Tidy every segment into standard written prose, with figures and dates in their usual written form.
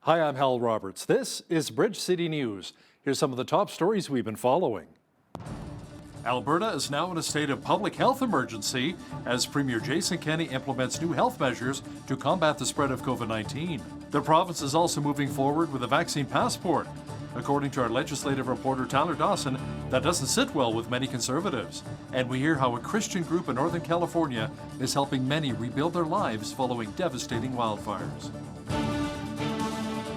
Hi, I'm Hal Roberts. This is Bridge City News. Here's some of the top stories we've been following. Alberta is now in a state of public health emergency as Premier Jason Kenney implements new health measures to combat the spread of COVID-19. The province is also moving forward with a vaccine passport. According to our legislative reporter Tyler Dawson, that doesn't sit well with many Conservatives. And we hear how a Christian group in Northern California is helping many rebuild their lives following devastating wildfires.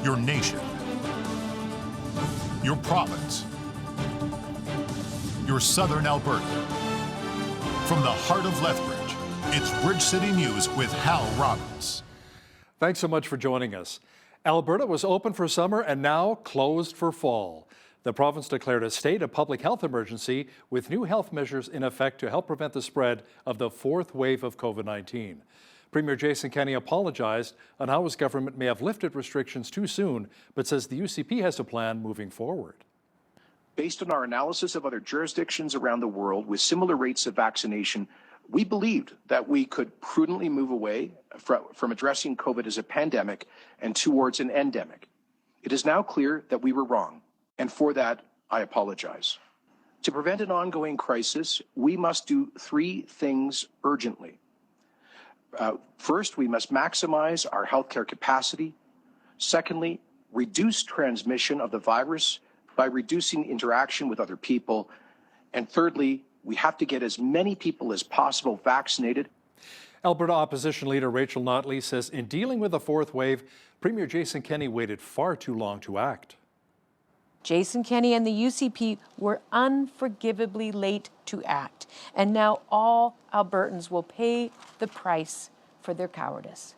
Your nation, your province, your southern Alberta. From the heart of Lethbridge, it's Bridge City News with Hal Roberts. Thanks so much for joining us. Alberta was open for summer and now closed for fall. The province declared a state of public health emergency with new health measures in effect to help prevent the spread of the fourth wave of COVID-19. Premier Jason Kenney apologized on how his government may have lifted restrictions too soon, but says the UCP has a plan moving forward. Based on our analysis of other jurisdictions around the world with similar rates of vaccination, we believed that we could prudently move away from addressing COVID as a pandemic and towards an endemic. It is now clear that we were wrong, and for that, I apologize. To prevent an ongoing crisis, we must do three things urgently. First, we must maximize our healthcare capacity. Secondly, reduce transmission of the virus by reducing interaction with other people. And thirdly, we have to get as many people as possible vaccinated. Alberta Opposition Leader Rachel Notley says in dealing with the fourth wave, Premier Jason Kenney waited far too long to act. Jason Kenney and the UCP were unforgivably late to act, and now all Albertans will pay the price for their cowardice.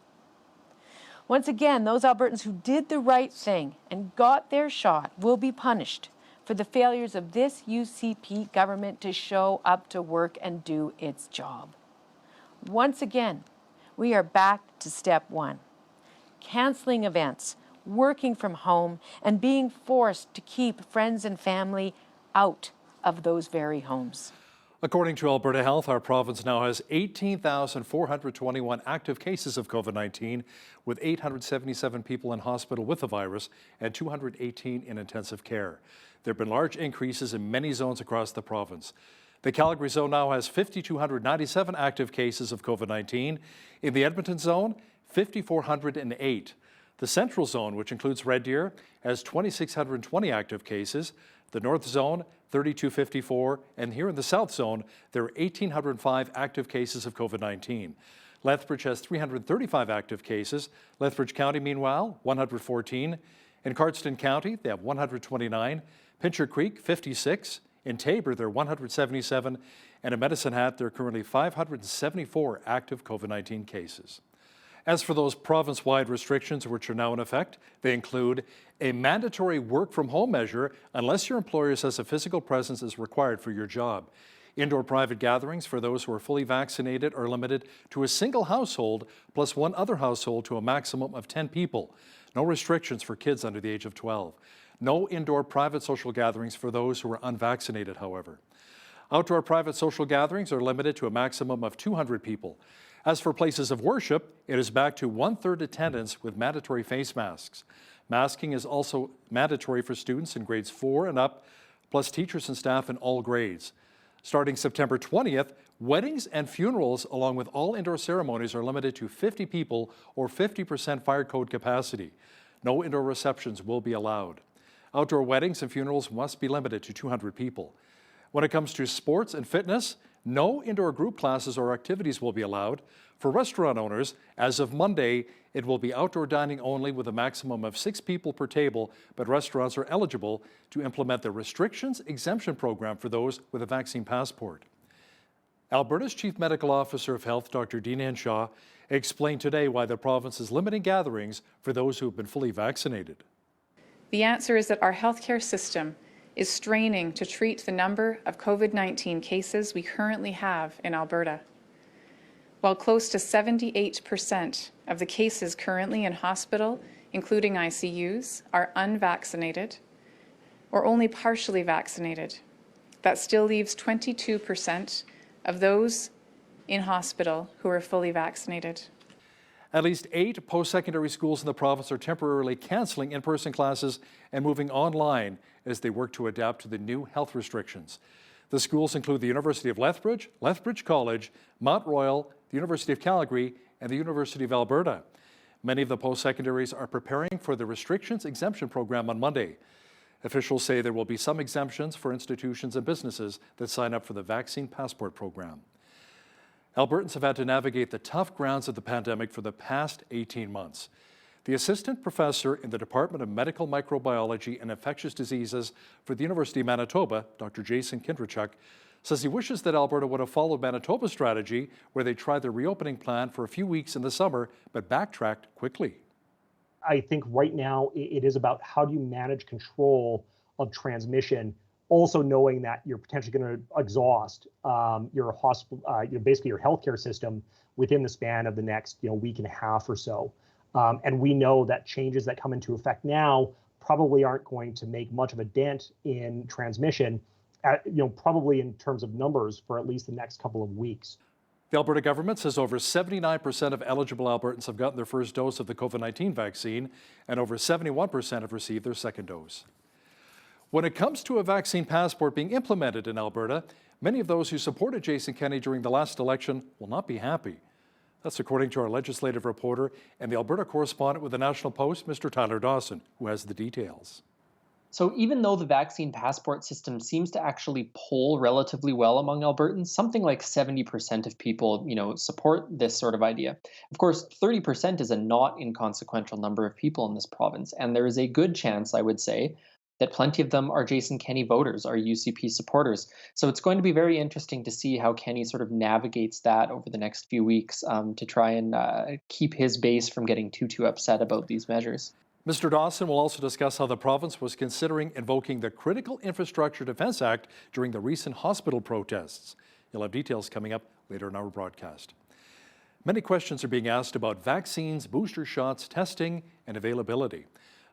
Once again, those Albertans who did the right thing and got their shot will be punished for the failures of this UCP government to show up to work and do its job. Once again, we are back to step one: canceling events, working from home, and being forced to keep friends and family out of those very homes. According to Alberta Health, our province now has 18,421 active cases of COVID-19, with 877 people in hospital with the virus and 218 in intensive care. There have been large increases in many zones across the province. The Calgary zone now has 5,297 active cases of COVID-19. In the Edmonton zone, 5,408. The Central Zone, which includes Red Deer, has 2,620 active cases. The North Zone, 3,254, and here in the South Zone, there are 1,805 active cases of COVID-19. Lethbridge has 335 active cases. Lethbridge County, meanwhile, 114. In Cardston County, they have 129. Pincher Creek, 56. In Tabor, there are 177. And in Medicine Hat, there are currently 574 active COVID-19 cases. As for those province-wide restrictions which are now in effect, they include a mandatory work-from-home measure unless your employer says a physical presence is required for your job. Indoor private gatherings for those who are fully vaccinated are limited to a single household plus one other household to a maximum of 10 people. No restrictions for kids under the age of 12. No indoor private social gatherings for those who are unvaccinated, however. Outdoor private social gatherings are limited to a maximum of 200 people. As for places of worship, it is back to 1/3 attendance with mandatory face masks. Masking is also mandatory for students in grades 4 and up, plus teachers and staff in all grades. Starting September 20th, weddings and funerals, along with all indoor ceremonies, are limited to 50 people or 50% fire code capacity. No indoor receptions will be allowed. Outdoor weddings and funerals must be limited to 200 people. When it comes to sports and fitness, no indoor group classes or activities will be allowed. For restaurant owners, as of Monday, it will be outdoor dining only with a maximum of 6 people per table, but restaurants are eligible to implement the restrictions exemption program for those with a vaccine passport. Alberta's Chief Medical Officer of Health, Dr. Dean Henshaw, explained today why the province is limiting gatherings for those who have been fully vaccinated. The answer is that our healthcare system is straining to treat the number of COVID-19 cases we currently have in Alberta. While close to 78% of the cases currently in hospital, including ICUs, are unvaccinated or only partially vaccinated, that still leaves 22% of those in hospital who are fully vaccinated. At least 8 post-secondary schools in the province are temporarily cancelling in-person classes and moving online as they work to adapt to the new health restrictions. The schools include the University of Lethbridge, Lethbridge College, Mount Royal, the University of Calgary, and the University of Alberta. Many of the post-secondaries are preparing for the restrictions exemption program on Monday. Officials say there will be some exemptions for institutions and businesses that sign up for the vaccine passport program. Albertans have had to navigate the tough grounds of the pandemic for the past 18 months. The assistant professor in the Department of Medical Microbiology and Infectious Diseases for the University of Manitoba, Dr. Jason Kindrechuk, says he wishes that Alberta would have followed Manitoba's strategy where they tried the reopening plan for a few weeks in the summer but backtracked quickly. I think right now it is about how do you manage control of transmission, also knowing that you're potentially going to exhaust your hospital, basically your healthcare system within the span of the next week and a half or so. And we know that changes that come into effect now probably aren't going to make much of a dent in transmission, probably in terms of numbers for at least the next couple of weeks. The Alberta government says over 79% of eligible Albertans have gotten their first dose of the COVID-19 vaccine, and over 71% have received their second dose. When it comes to a vaccine passport being implemented in Alberta, many of those who supported Jason Kenney during the last election will not be happy. That's according to our legislative reporter and the Alberta correspondent with the National Post, Mr. Tyler Dawson, who has the details. So even though the vaccine passport system seems to actually poll relatively well among Albertans, something like 70% of people, support this sort of idea. Of course, 30% is a not inconsequential number of people in this province, and there is a good chance, I would say, that plenty of them are Jason Kenney voters, are UCP supporters. So it's going to be very interesting to see how Kenney sort of navigates that over the next few weeks to try and keep his base from getting too upset about these measures. Mr. Dawson will also discuss how the province was considering invoking the Critical Infrastructure Defence Act during the recent hospital protests. You'll have details coming up later in our broadcast. Many questions are being asked about vaccines, booster shots, testing, and availability.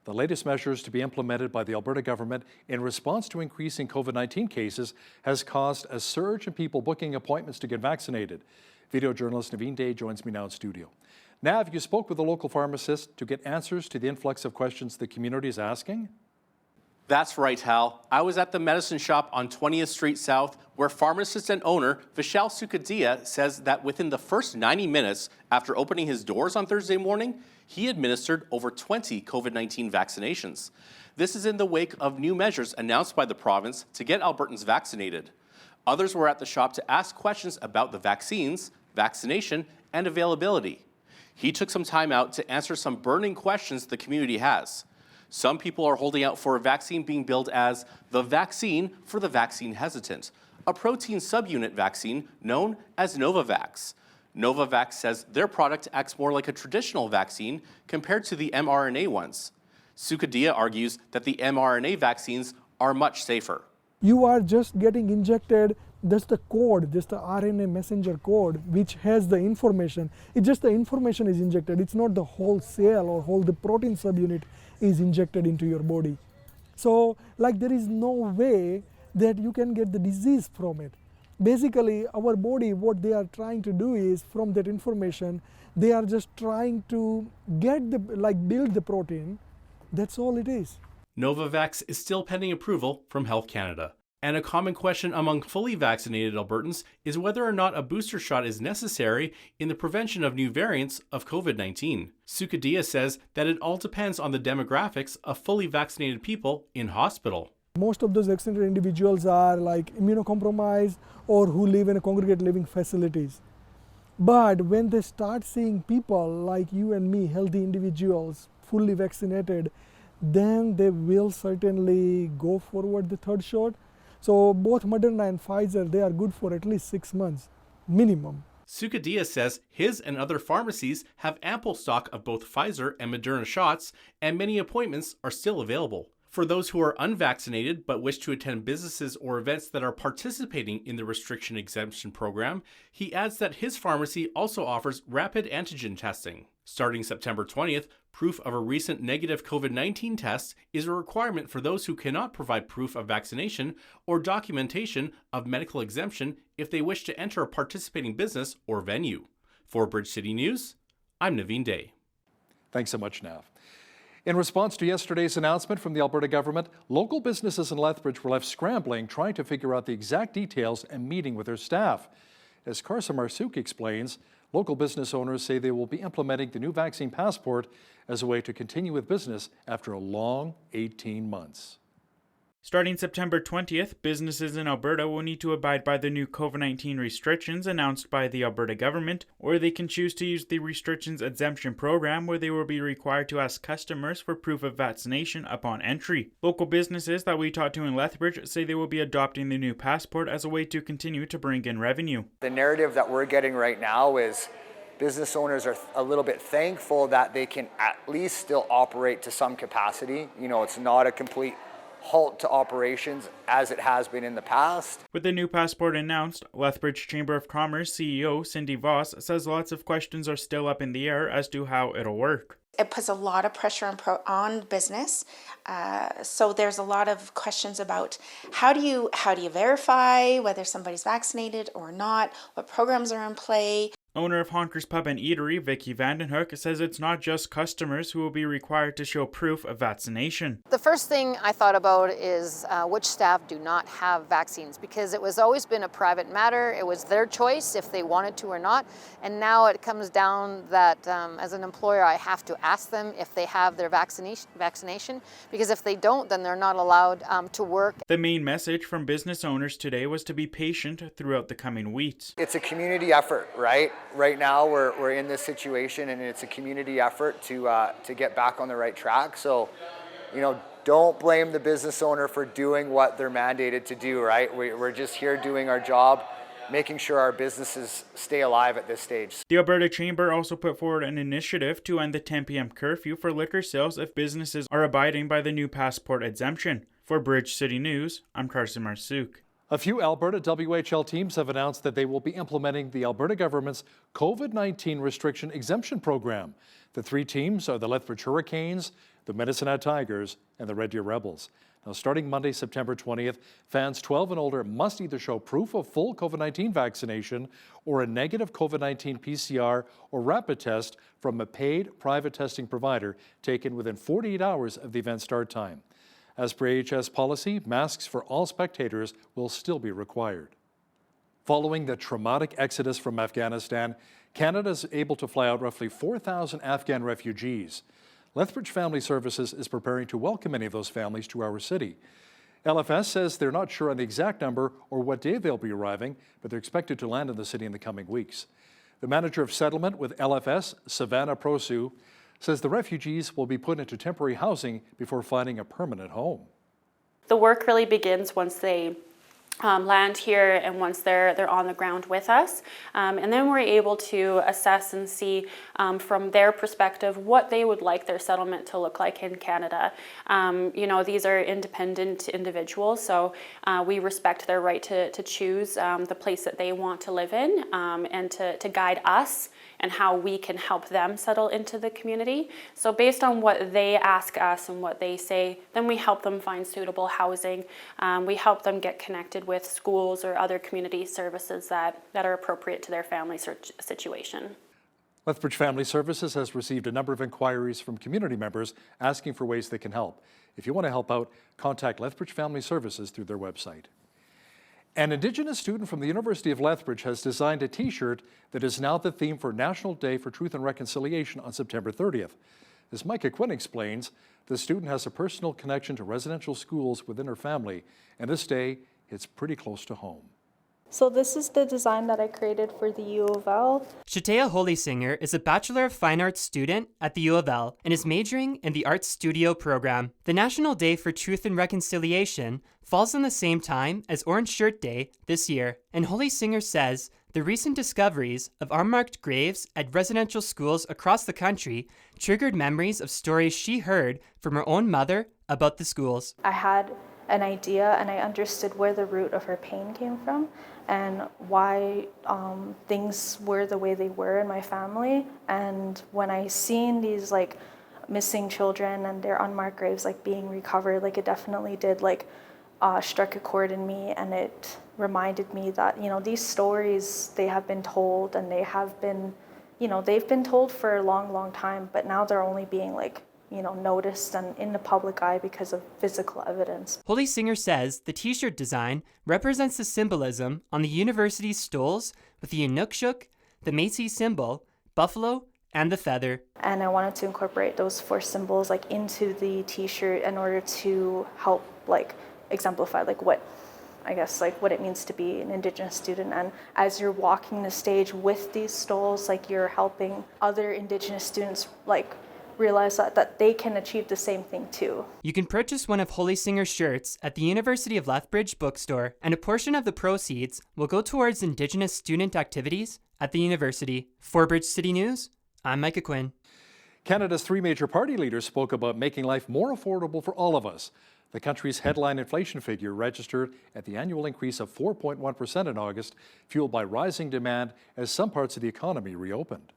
The latest measures to be implemented by the Alberta government in response to increasing COVID-19 cases has caused a surge in people booking appointments to get vaccinated. Video journalist Naveen Day joins me now in studio. Nav, you spoke with a local pharmacist to get answers to the influx of questions the community is asking? That's right, Hal. I was at the medicine shop on 20th Street South, where pharmacist and owner Vishal Sukadia says that within the first 90 minutes after opening his doors on Thursday morning, he administered over 20 COVID-19 vaccinations. This is in the wake of new measures announced by the province to get Albertans vaccinated. Others were at the shop to ask questions about the vaccines, vaccination, and availability. He took some time out to answer some burning questions the community has. Some people are holding out for a vaccine being billed as the vaccine for the vaccine hesitant, a protein subunit vaccine known as Novavax. Novavax says their product acts more like a traditional vaccine compared to the mRNA ones. Sukadia argues that the mRNA vaccines are much safer. You are just getting injected, that's the code, just the RNA messenger code, which has the information. It's just the information is injected. It's not the whole cell or the protein subunit is injected into your body. So there is no way that you can get the disease from it. Basically, our body, what they are trying to do is from that information, they are just trying to get build the protein. That's all it is. Novavax is still pending approval from Health Canada. And a common question among fully vaccinated Albertans is whether or not a booster shot is necessary in the prevention of new variants of COVID-19. Sukadia says that it all depends on the demographics of fully vaccinated people in hospital. Most of those vaccinated individuals are immunocompromised or who live in congregate living facilities. But when they start seeing people like you and me, healthy individuals, fully vaccinated, then they will certainly go forward the third shot. So both Moderna and Pfizer, they are good for at least 6 months, minimum. Sukadia says his and other pharmacies have ample stock of both Pfizer and Moderna shots, and many appointments are still available. For those who are unvaccinated but wish to attend businesses or events that are participating in the restriction exemption program, he adds that his pharmacy also offers rapid antigen testing. Starting September 20th, proof of a recent negative COVID-19 test is a requirement for those who cannot provide proof of vaccination or documentation of medical exemption if they wish to enter a participating business or venue. For Bridge City News, I'm Naveen Day. Thanks so much, Nav. In response to yesterday's announcement from the Alberta government, local businesses in Lethbridge were left scrambling, trying to figure out the exact details and meeting with their staff. As Carson Marsouk explains, local business owners say they will be implementing the new vaccine passport as a way to continue with business after a long 18 months. Starting September 20th, businesses in Alberta will need to abide by the new COVID-19 restrictions announced by the Alberta government, or they can choose to use the restrictions exemption program where they will be required to ask customers for proof of vaccination upon entry. Local businesses that we talked to in Lethbridge say they will be adopting the new passport as a way to continue to bring in revenue. The narrative that we're getting right now is business owners are a little bit thankful that they can at least still operate to some capacity. You know, it's not a complete halt to operations as it has been in the past. With the new passport announced, Lethbridge Chamber of Commerce CEO Cindy Voss says lots of questions are still up in the air as to how it'll work. It puts a lot of pressure on business. So there's a lot of questions about how do you verify whether somebody's vaccinated or not, what programs are in play. Owner of Honkers Pub and Eatery, Vicky Vandenhoek, says it's not just customers who will be required to show proof of vaccination. The first thing I thought about is which staff do not have vaccines, because it was always been a private matter. It was their choice if they wanted to or not. And now it comes down that as an employer, I have to ask them if they have their vaccination, because if they don't, then they're not allowed to work. The main message from business owners today was to be patient throughout the coming weeks. It's a community effort, right? Right now we're in this situation and it's a community effort to get back on the right track. So, you know, don't blame the business owner for doing what they're mandated to do, right? We're just here doing our job, making sure our businesses stay alive at this stage. The Alberta Chamber also put forward an initiative to end the 10 p.m. curfew for liquor sales if businesses are abiding by the new passport exemption. For Bridge City News, I'm Carson Marsouk. A few Alberta WHL teams have announced that they will be implementing the Alberta government's COVID-19 restriction exemption program. The three teams are the Lethbridge Hurricanes, the Medicine Hat Tigers, and the Red Deer Rebels. Now, starting Monday, September 20th, fans 12 and older must either show proof of full COVID-19 vaccination or a negative COVID-19 PCR or rapid test from a paid private testing provider taken within 48 hours of the event start time. As per AHS policy, masks for all spectators will still be required. Following the traumatic exodus from Afghanistan, Canada is able to fly out roughly 4,000 Afghan refugees. Lethbridge Family Services is preparing to welcome many of those families to our city. LFS says they're not sure on the exact number or what day they'll be arriving, but they're expected to land in the city in the coming weeks. The manager of settlement with LFS, Savannah Prosu, says the refugees will be put into temporary housing before finding a permanent home. The work really begins once they land here and once they're on the ground with us. And then we're able to assess and see from their perspective what they would like their settlement to look like in Canada. You know, these are independent individuals, so we respect their right to choose the place that they want to live in and to guide us and how we can help them settle into the community. So based on what they ask us and what they say, then we help them find suitable housing. We help them get connected with schools or other community services that are appropriate to their family situation. Lethbridge Family Services has received a number of inquiries from community members asking for ways they can help. If you want to help out, contact Lethbridge Family Services through their website. An Indigenous student from the University of Lethbridge has designed a t-shirt that is now the theme for National Day for Truth and Reconciliation on September 30th. As Micah Quinn explains, the student has a personal connection to residential schools within her family, and this day hits pretty close to home. So this is the design that I created for the U of L. Shatea Holysinger is a Bachelor of Fine Arts student at the U of L and is majoring in the Arts Studio program. The National Day for Truth and Reconciliation falls on the same time as Orange Shirt Day this year, and Holysinger says the recent discoveries of unmarked graves at residential schools across the country triggered memories of stories she heard from her own mother about the schools. I had an idea and I understood where the root of her pain came from and why things were the way they were in my family. And when I seen these like missing children and their unmarked graves like being recovered, like it definitely did like struck a chord in me, and it reminded me that, you know, these stories, they have been told and they have been they've been told for a long, long time, but now they're only being noticed and in the public eye because of physical evidence. Holy Singer says the t-shirt design represents the symbolism on the university's stoles with the Inukshuk, the Métis symbol, buffalo, and the feather. And I wanted to incorporate those 4 symbols into the t-shirt in order to help exemplify what it means to be an Indigenous student. And as you're walking the stage with these stoles, you're helping other Indigenous students realize that they can achieve the same thing too. You can purchase one of Holy Singer's shirts at the University of Lethbridge bookstore, and a portion of the proceeds will go towards Indigenous student activities at the university. For Bridge City News, I'm Micah Quinn. Canada's 3 major party leaders spoke about making life more affordable for all of us. The country's headline inflation figure registered at the annual increase of 4.1% in August, fueled by rising demand as some parts of the economy reopened.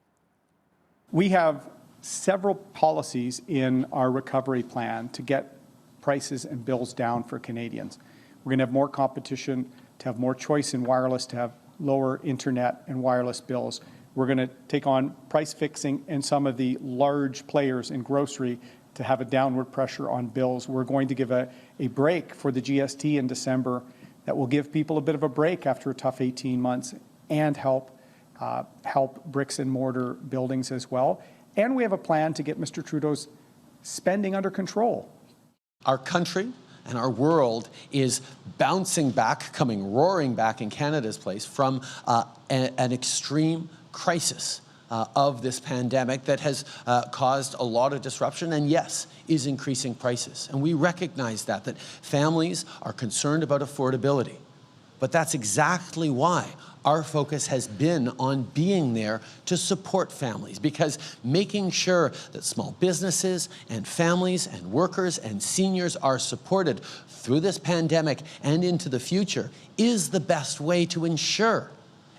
We have several policies in our recovery plan to get prices and bills down for Canadians. We're going to have more competition, to have more choice in wireless, to have lower internet and wireless bills. We're going to take on price fixing in some of the large players in grocery to have a downward pressure on bills. We're going to give a break for the GST in December that will give people a bit of a break after a tough 18 months and help bricks and mortar buildings as well. And we have a plan to get Mr. Trudeau's spending under control. Our country and our world is bouncing back, coming roaring back in Canada's place from an extreme crisis of this pandemic that has caused a lot of disruption and, yes, is increasing prices. And we recognize that families are concerned about affordability. But that's exactly why our focus has been on being there to support families, because making sure that small businesses and families and workers and seniors are supported through this pandemic and into the future is the best way to ensure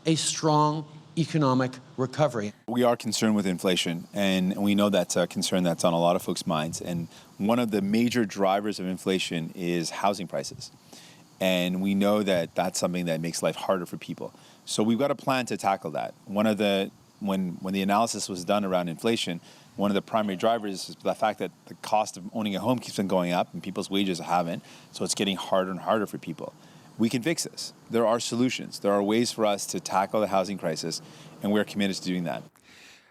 a strong economic recovery. We are concerned with inflation, and we know that's a concern that's on a lot of folks' minds. And one of the major drivers of inflation is housing prices. And we know that that's something that makes life harder for people. So we've got a plan to tackle that. When the analysis was done around inflation, one of the primary drivers is the fact that the cost of owning a home keeps on going up and people's wages haven't. So it's getting harder and harder for people. We can fix this. There are solutions. There are ways for us to tackle the housing crisis, and we're committed to doing that.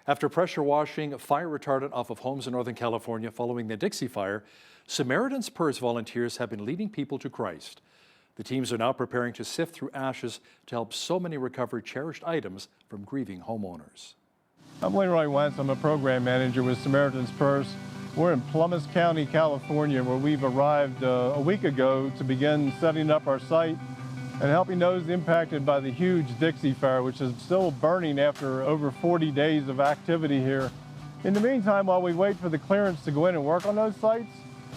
After pressure washing fire retardant off of homes in Northern California following the Dixie Fire, Samaritan's Purse volunteers have been leading people to Christ. The teams are now preparing to sift through ashes to help so many recover cherished items from grieving homeowners. I'm Leroy Wentz. I'm a program manager with Samaritan's Purse. We're in Plumas County, California, where we've arrived a week ago to begin setting up our site and helping those impacted by the huge Dixie Fire, which is still burning after over 40 days of activity here. In the meantime, while we wait for the clearance to go in and work on those sites,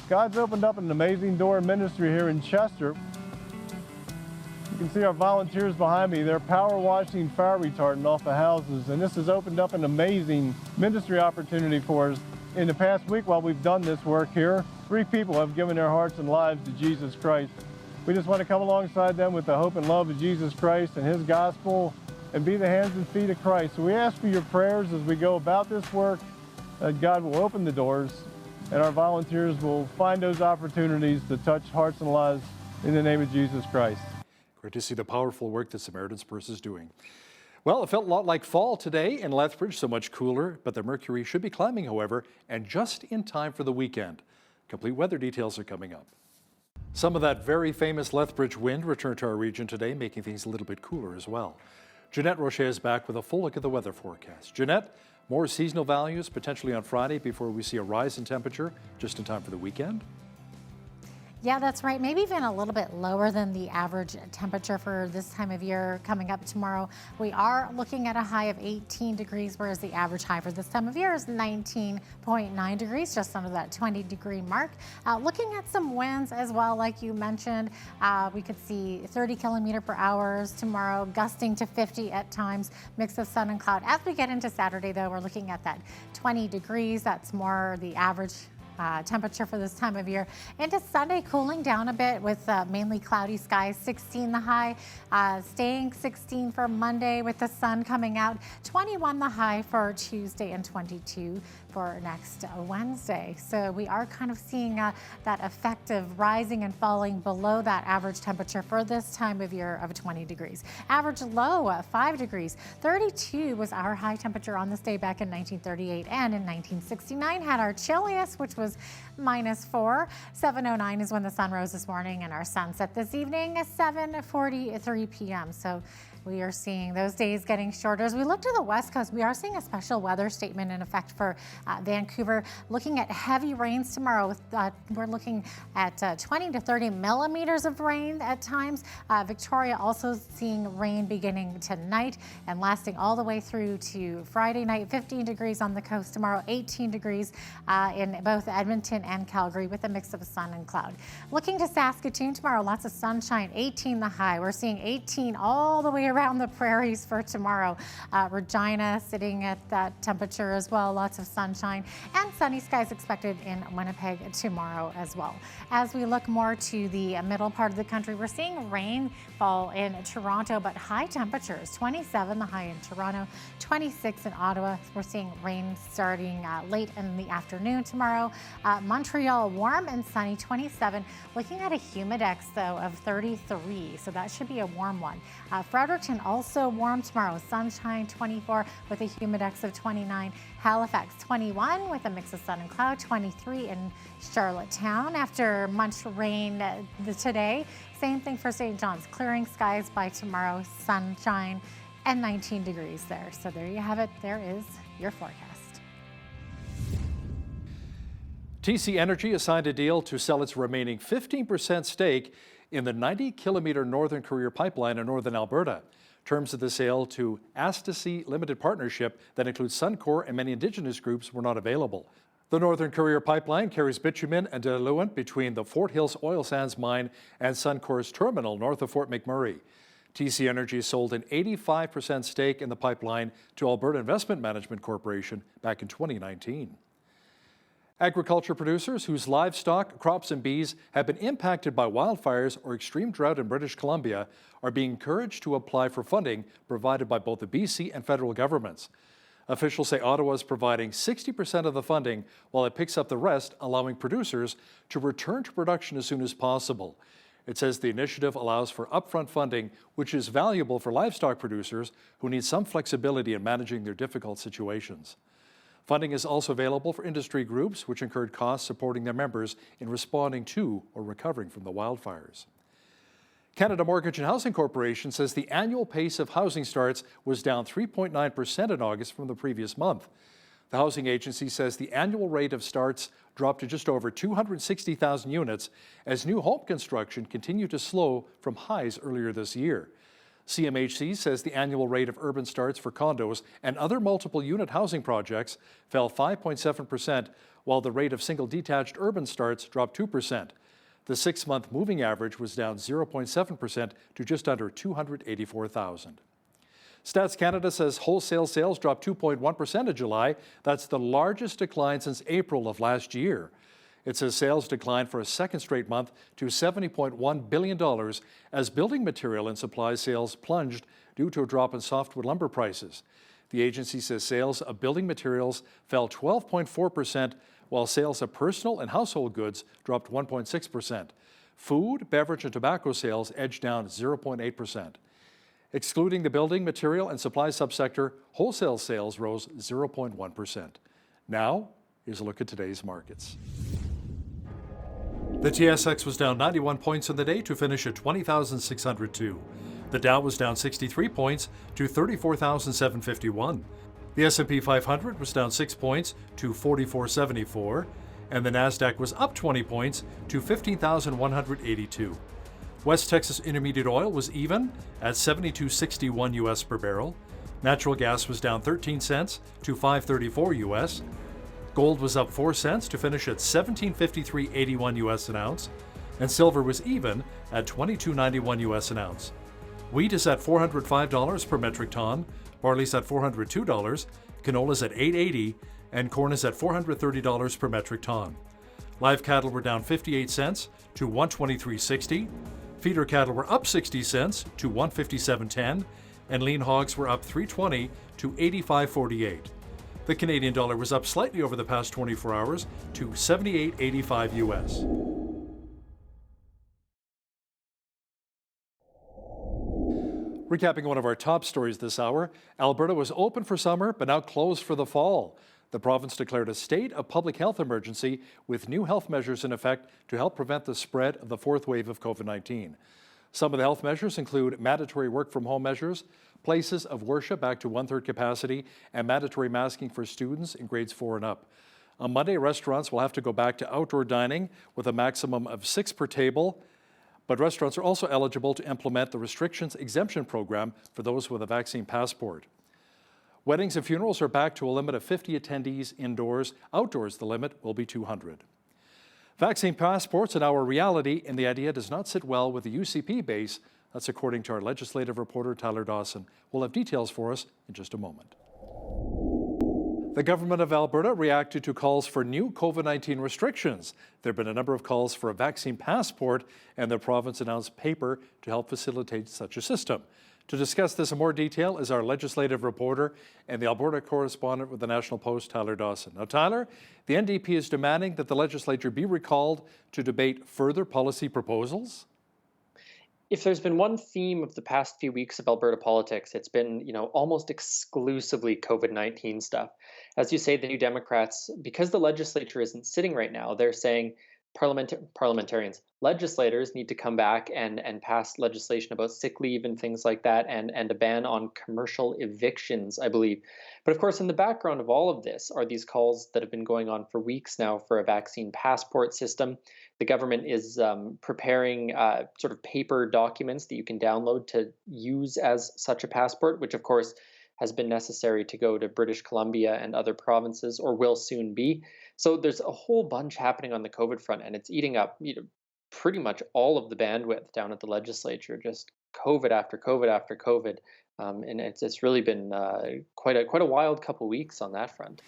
God's opened up an amazing door of ministry here in Chester. You can see our volunteers behind me. They're power washing fire retardant off the houses, and this has opened up an amazing ministry opportunity for us. In the past week while we've done this work here, 3 people have given their hearts and lives to Jesus Christ. We just want to come alongside them with the hope and love of Jesus Christ and His gospel and be the hands and feet of Christ. So we ask for your prayers as we go about this work, that God will open the doors and our volunteers will find those opportunities to touch hearts and lives in the name of Jesus Christ. Great to see the powerful work that Samaritan's Purse is doing. Well, it felt a lot like fall today in Lethbridge, so much cooler, but the mercury should be climbing, however, and just in time for the weekend. Complete weather details are coming up. Some of that very famous Lethbridge wind returned to our region today, making things a little bit cooler as well. Jeanette Rocher is back with a full look at the weather forecast. Jeanette, more seasonal values potentially on Friday before we see a rise in temperature just in time for the weekend? Yeah, that's right. Maybe even a little bit lower than the average temperature for this time of year coming up tomorrow. We are looking at a high of 18 degrees, whereas the average high for this time of year is 19.9 degrees, just under that 20-degree mark. Looking at some winds as well, like you mentioned, we could see 30 kilometer per hour tomorrow, gusting to 50 at times, mix of sun and cloud. As we get into Saturday, though, we're looking at that 20 degrees. That's more the average temperature for this time of year. Into Sunday, cooling down a bit with mainly cloudy skies, 16 the high, staying 16 for Monday with the sun coming out, 21 the high for Tuesday, and 22 for next Wednesday. So we are kind of seeing that effect of rising and falling below that average temperature for this time of year of 20 degrees. Average low 5 degrees. 32 was our high temperature on this day back in 1938, and in 1969 had our chilliest, which was -4. 7:09 is when the sun rose this morning, and our sunset this evening is 7:43 p.m. So we are seeing those days getting shorter. As we look to the west coast, we are seeing a special weather statement in effect for Vancouver. Looking at heavy rains tomorrow. We're looking at 20 to 30 millimeters of rain at times. Victoria also seeing rain beginning tonight and lasting all the way through to Friday night. 15 degrees on the coast tomorrow, 18 degrees in both Edmonton and Calgary with a mix of sun and cloud. Looking to Saskatoon tomorrow, lots of sunshine, 18 the high. We're seeing 18 all the way around the prairies for tomorrow. Regina sitting at that temperature as well, lots of sunshine, and sunny skies expected in Winnipeg tomorrow as well. As we look more to the middle part of the country, we're seeing rainfall in Toronto, but high temperatures, 27 the high in Toronto, 26 in Ottawa. We're seeing rain starting late in the afternoon tomorrow. Montreal warm and sunny, 27. Looking at a humidex though of 33, so that should be a warm one. Fredericton also warm tomorrow, sunshine, 24 with a humidex of 29. Halifax 21 with a mix of sun and cloud, 23 in Charlottetown after much rain today. Same thing for St. John's, clearing skies by tomorrow, sunshine, and 19 degrees there. So there you have it. There is your forecast. TC Energy has signed a deal to sell its remaining 15% stake in the 90-kilometer Northern Courier pipeline in northern Alberta. Terms of the sale to Astasy Limited Partnership that includes Suncor and many Indigenous groups were not available. The Northern Courier pipeline carries bitumen and diluent between the Fort Hills oil sands mine and Suncor's terminal north of Fort McMurray. TC Energy sold an 85% stake in the pipeline to Alberta Investment Management Corporation back in 2019. Agriculture producers whose livestock, crops and bees have been impacted by wildfires or extreme drought in British Columbia are being encouraged to apply for funding provided by both the BC and federal governments. Officials say Ottawa is providing 60% of the funding while it picks up the rest, allowing producers to return to production as soon as possible. It says the initiative allows for upfront funding, which is valuable for livestock producers who need some flexibility in managing their difficult situations. Funding is also available for industry groups, which incurred costs supporting their members in responding to or recovering from the wildfires. Canada Mortgage and Housing Corporation says the annual pace of housing starts was down 3.9% in August from the previous month. The housing agency says the annual rate of starts dropped to just over 260,000 units as new home construction continued to slow from highs earlier this year. CMHC says the annual rate of urban starts for condos and other multiple unit housing projects fell 5.7%, while the rate of single detached urban starts dropped 2%. The 6-month moving average was down 0.7% to just under 284,000. Stats Canada says wholesale sales dropped 2.1% in July. That's the largest decline since April of last year. It says sales declined for a second straight month to $70.1 billion as building material and supplies sales plunged due to a drop in softwood lumber prices. The agency says sales of building materials fell 12.4%, while sales of personal and household goods dropped 1.6%. Food, beverage, and tobacco sales edged down 0.8%. Excluding the building material and supplies subsector, wholesale sales rose 0.1%. Now, here's a look at today's markets. The TSX was down 91 points in the day to finish at 20,602. The Dow was down 63 points to 34,751. The S&P 500 was down 6 points to 4474, and the Nasdaq was up 20 points to 15,182. West Texas Intermediate oil was even at $72.61 US per barrel. Natural gas was down 13 cents to $5.34 US. Gold was up 4 cents to finish at $17.53.81 US an ounce, and silver was even at $22.91 US an ounce. Wheat is at $405 per metric ton, barley's at $402, canola's at $8.80, and corn is at $430 per metric ton. Live cattle were down 58 cents to 123.60. Feeder cattle were up 60 cents to 157.10, and lean hogs were up 3.20 to 85.48. The Canadian dollar was up slightly over the past 24 hours to 78.85 US. Recapping one of our top stories this hour, Alberta was open for summer but now closed for the fall. The province declared a state of public health emergency with new health measures in effect to help prevent the spread of the fourth wave of COVID-19. Some of the health measures include mandatory work from home measures, places of worship back to 1/3 capacity, and mandatory masking for students in grades 4 and up. On Monday, restaurants will have to go back to outdoor dining with a maximum of 6 per table, but restaurants are also eligible to implement the restrictions exemption program for those with a vaccine passport. Weddings and funerals are back to a limit of 50 attendees indoors. Outdoors, the limit will be 200. Vaccine passports are now a reality, and the idea does not sit well with the UCP base. That's according to our legislative reporter, Tyler Dawson. We'll have details for us in just a moment. The government of Alberta reacted to calls for new COVID-19 restrictions. There have been a number of calls for a vaccine passport, and the province announced paper to help facilitate such a system. To discuss this in more detail is our legislative reporter and the Alberta correspondent with the National Post, Tyler Dawson. Now, Tyler, the NDP is demanding that the legislature be recalled to debate further policy proposals. If there's been one theme of the past few weeks of Alberta politics, it's been, almost exclusively COVID-19 stuff. As you say, the New Democrats, because the legislature isn't sitting right now, they're saying parliamentarians, legislators need to come back and pass legislation about sick leave and things like that, and a ban on commercial evictions, I believe. But of course, in the background of all of this are these calls that have been going on for weeks now for a vaccine passport system. The government is preparing sort of paper documents that you can download to use as such a passport, which of course has been necessary to go to British Columbia and other provinces, or will soon be. So there's a whole bunch happening on the COVID front, and it's eating up pretty much all of the bandwidth down at the legislature. Just COVID after COVID after COVID, and it's really been quite a wild couple weeks on that front.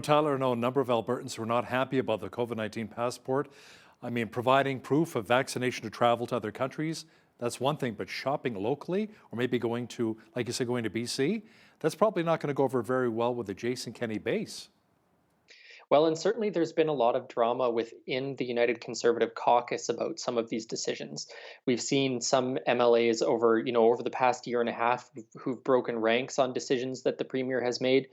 Tyler, I know a number of Albertans who are not happy about the COVID-19 passport. I mean, providing proof of vaccination to travel to other countries, that's one thing, but shopping locally, or maybe going to, like you said, going to BC, that's probably not going to go over very well with the Jason Kenney base. Well, and certainly there's been a lot of drama within the United Conservative Caucus about some of these decisions. We've seen some MLAs over the past year and a half who've broken ranks on decisions that the Premier has made.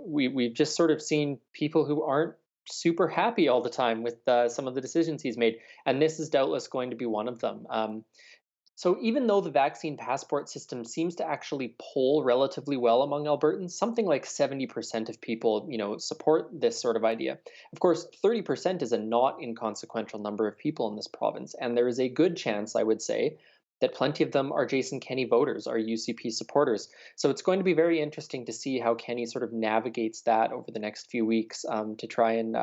We've just sort of seen people who aren't super happy all the time with some of the decisions he's made, and this is doubtless going to be one of them. So even though the vaccine passport system seems to actually poll relatively well among Albertans, something like 70% of people, support this sort of idea. Of course, 30% is a not inconsequential number of people in this province, and there is a good chance, I would say, that plenty of them are Jason Kenney voters, are UCP supporters. So it's going to be very interesting to see how Kenney sort of navigates that over the next few weeks to try and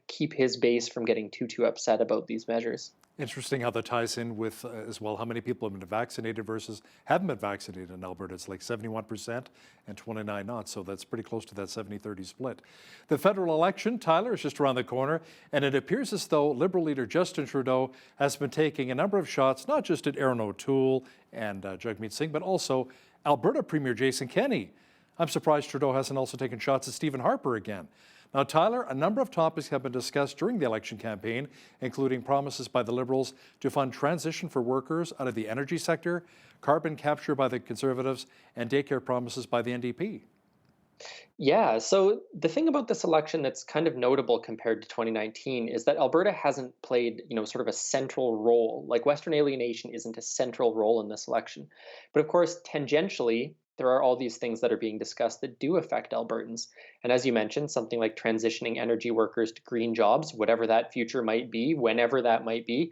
keep his base from getting too upset about these measures. Interesting how that ties in with, as well, how many people have been vaccinated versus haven't been vaccinated in Alberta. It's like 71% and 29 not, so that's pretty close to that 70-30 split. The federal election, Tyler, is just around the corner, and it appears as though Liberal leader Justin Trudeau has been taking a number of shots, not just at Aaron O'Toole and Jagmeet Singh, but also Alberta Premier Jason Kenney. I'm surprised Trudeau hasn't also taken shots at Stephen Harper again. Now, Tyler, a number of topics have been discussed during the election campaign, including promises by the Liberals to fund transition for workers out of the energy sector, carbon capture by the Conservatives, and daycare promises by the NDP. Yeah, so the thing about this election that's kind of notable compared to 2019 is that Alberta hasn't played, sort of a central role. Like Western alienation isn't a central role in this election. But of course, tangentially, there are all these things that are being discussed that do affect Albertans. And as you mentioned, something like transitioning energy workers to green jobs, whatever that future might be, whenever that might be,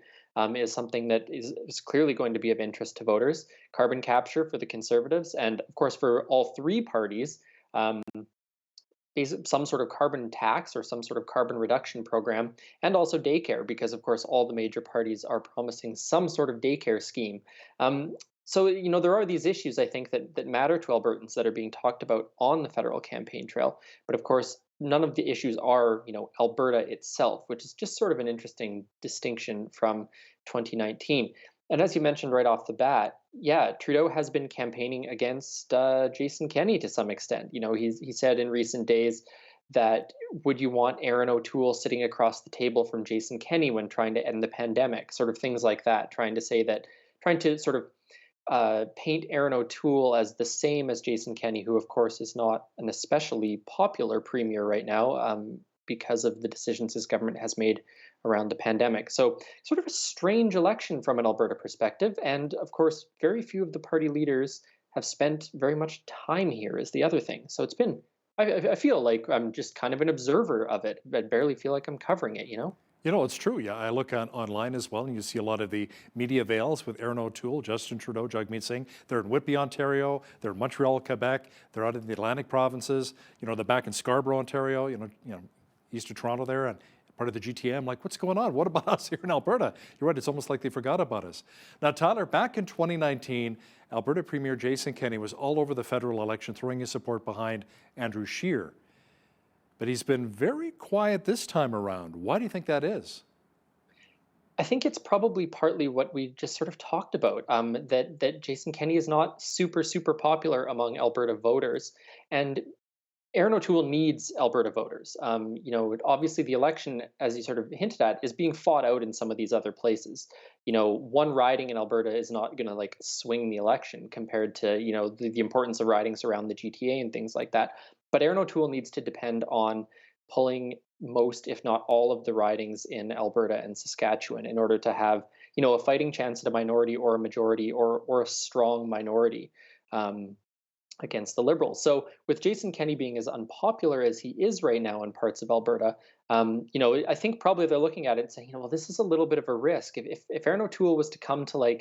is something that is clearly going to be of interest to voters. Carbon capture for the Conservatives, and of course for all three parties, some sort of carbon tax or some sort of carbon reduction program, and also daycare, because of course all the major parties are promising some sort of daycare scheme. So, there are these issues, I think, that matter to Albertans that are being talked about on the federal campaign trail. But of course, none of the issues are, Alberta itself, which is just sort of an interesting distinction from 2019. And as you mentioned right off the bat, yeah, Trudeau has been campaigning against Jason Kenney to some extent. He said in recent days that would you want Aaron O'Toole sitting across the table from Jason Kenney when trying to end the pandemic, sort of things like that, trying to sort of paint Aaron O'Toole as the same as Jason Kenney, who of course is not an especially popular premier right now because of the decisions his government has made around the pandemic. So sort of a strange election from an Alberta perspective. And of course, very few of the party leaders have spent very much time here is the other thing. So it's been, I feel like I'm just kind of an observer of it. I barely feel like I'm covering it, It's true. Yeah, I look online as well, and you see a lot of the media veils with Aaron O'Toole, Justin Trudeau, Jagmeet Singh. They're in Whitby, Ontario. They're in Montreal, Quebec. They're out in the Atlantic provinces. They're back in Scarborough, Ontario. East of Toronto there, and part of the GTA. I'm like, what's going on? What about us here in Alberta? You're right. It's almost like they forgot about us. Now, Tyler, back in 2019, Alberta Premier Jason Kenney was all over the federal election, throwing his support behind Andrew Scheer. But he's been very quiet this time around. Why do you think that is? I think it's probably partly what we just sort of talked about, that Jason Kenney is not super, super popular among Alberta voters. And Aaron O'Toole needs Alberta voters. Obviously the election, as you sort of hinted at, is being fought out in some of these other places. One riding in Alberta is not going to swing the election compared to, the importance of ridings around the GTA and things like that. But Aaron O'Toole needs to depend on pulling most, if not all, of the ridings in Alberta and Saskatchewan in order to have, a fighting chance at a minority or a majority or a strong minority. Against the Liberals. So with Jason Kenney being as unpopular as he is right now in parts of Alberta, I think probably they're looking at it and saying, well, this is a little bit of a risk. If Aaron O'Toole was to come to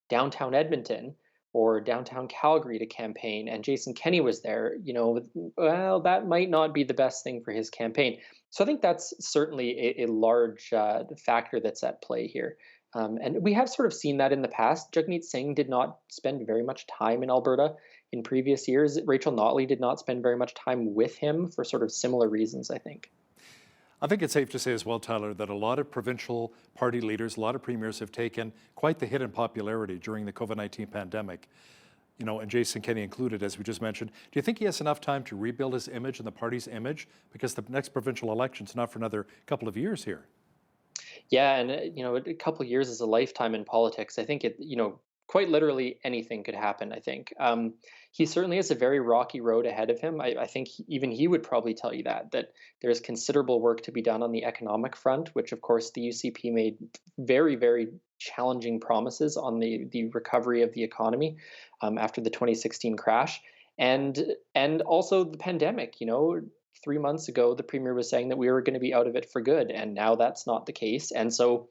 downtown Edmonton or downtown Calgary to campaign and Jason Kenney was there, well, that might not be the best thing for his campaign. So I think that's certainly a large factor that's at play here. And we have sort of seen that in the past. Jagmeet Singh did not spend very much time in Alberta in previous years. Rachel Notley did not spend very much time with him for sort of similar reasons, I think. I think it's safe to say as well, Tyler, that a lot of provincial party leaders, a lot of premiers have taken quite the hit in popularity during the COVID-19 pandemic, and Jason Kenney included, as we just mentioned. Do you think he has enough time to rebuild his image and the party's image? Because the next provincial election's not for another couple of years here. Yeah, and a couple of years is a lifetime in politics. I think quite literally anything could happen, I think. He certainly has a very rocky road ahead of him. I think even he would probably tell you that there's considerable work to be done on the economic front, which of course the UCP made very, very challenging promises on the recovery of the economy after the 2016 crash. And also the pandemic, 3 months ago, the premier was saying that we were going to be out of it for good, and now that's not the case. And so